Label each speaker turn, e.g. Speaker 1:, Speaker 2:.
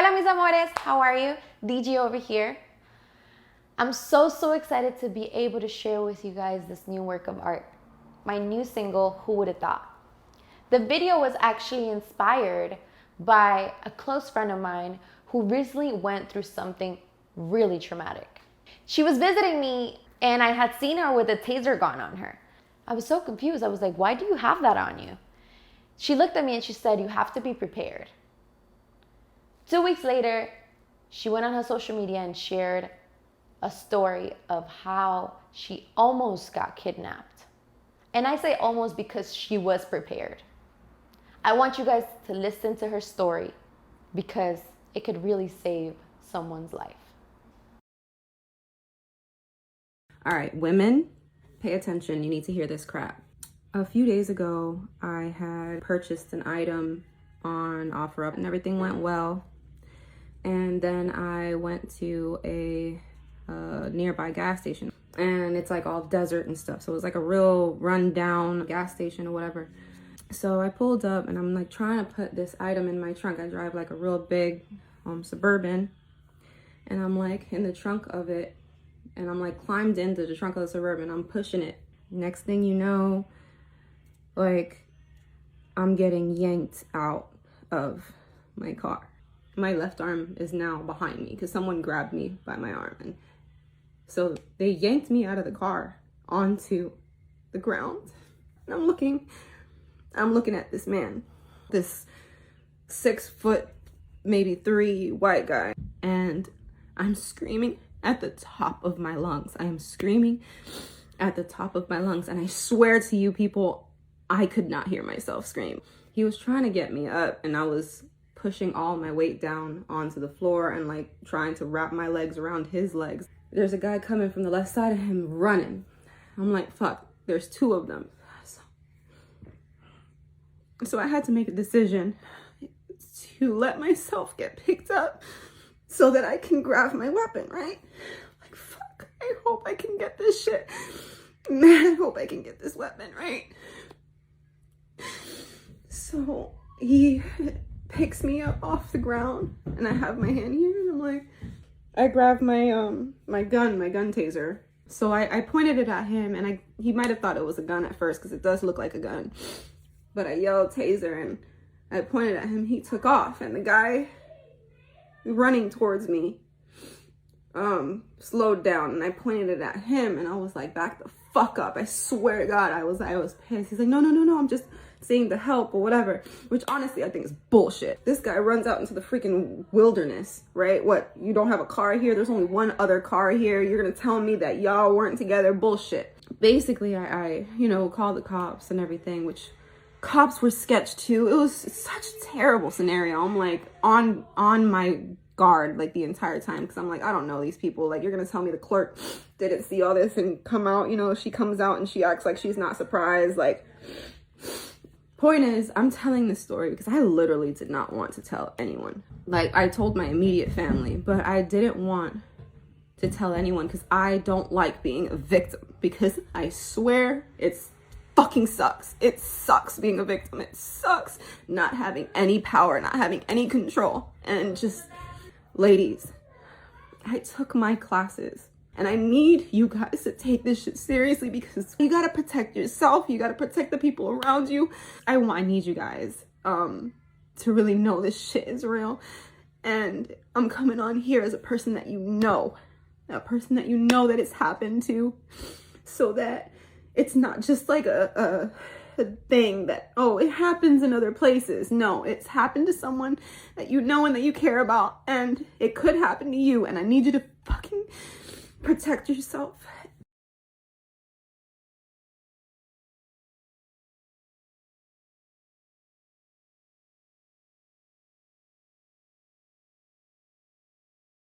Speaker 1: Hola mis amores, how are you? DJ over here. I'm so excited to be able to share with you guys this new work of art. My new single, Who Would Have Thought? The video was actually inspired by a close friend of mine who recently went through something really traumatic. She was visiting me and I had seen her with a taser gun on her. I was so confused. I was like, why do you have that on you? She looked at me and she said, you have to be prepared. 2 weeks later, she went on her social media and shared a story of how she almost got kidnapped. And I say almost because she was prepared. I want you guys to listen to her story because it could really save someone's life.
Speaker 2: All right, women, pay attention. You need to hear this crap. A few days ago, I had purchased an item on OfferUp and everything went well. And then I went to a nearby gas station and it's like all desert and stuff. So it was like a real rundown gas station or whatever. So I pulled up and I'm like trying to put this item in my trunk. I drive like a real big Suburban and I'm like in the trunk of it and I'm like climbed into the trunk of the Suburban. I'm pushing it. Next thing you know, like I'm getting yanked out of my car. My left arm is now behind me because someone grabbed me by my arm. And so they yanked me out of the car onto the ground. And I'm looking at this man, this 6 foot, maybe 3 white guy. And I'm screaming at the top of my lungs. I am screaming at the top of my lungs. And I swear to you people, I could not hear myself scream. He was trying to get me up and I was pushing all my weight down onto the floor and like trying to wrap my legs around his legs. There's a guy coming from the left side of him running. I'm like, fuck, there's 2 of them. So I had to make a decision to let myself get picked up so that I can grab my weapon, right? Like, fuck, I hope I can get this shit. Man, I hope I can get this weapon, right? So he picks me up off the ground and I have my hand here and I'm like, I grabbed my my gun taser. So I pointed it at him and he might have thought it was a gun at first because it does look like a gun. But I yelled taser and I pointed at him. He took off and the guy running towards me slowed down and I pointed it at him and I was like, back the fuck up. I swear to God, I was pissed. He's like, no, I'm just saying to help or whatever, which honestly I think is bullshit. This guy runs out into the freaking wilderness, right? What, you don't have a car here? There's only one other car here. You're gonna tell me that y'all weren't together? Bullshit. Basically, I called the cops and everything, which cops were sketched too. It was such a terrible scenario. I'm like on my guard like the entire time because I'm like, I don't know these people. Like, you're gonna tell me the clerk didn't see all this and come out, she comes out and she acts like she's not surprised. Like, point is, I'm telling this story because I literally did not want to tell anyone. Like, I told my immediate family, but I didn't want to tell anyone because I don't like being a victim, because I swear it's fucking sucks. It sucks being a victim. It sucks not having any power, not having any control. And just, ladies, I took my classes and I need you guys to take this shit seriously because you gotta protect yourself. You gotta protect the people around you. I need you guys to really know this shit is real. And I'm coming on here as a person that that it's happened to, so that it's not just like a thing that, oh, it happens in other places. No, it's happened to someone that you know and that you care about, and it could happen to you. And I need you to fucking protect yourself.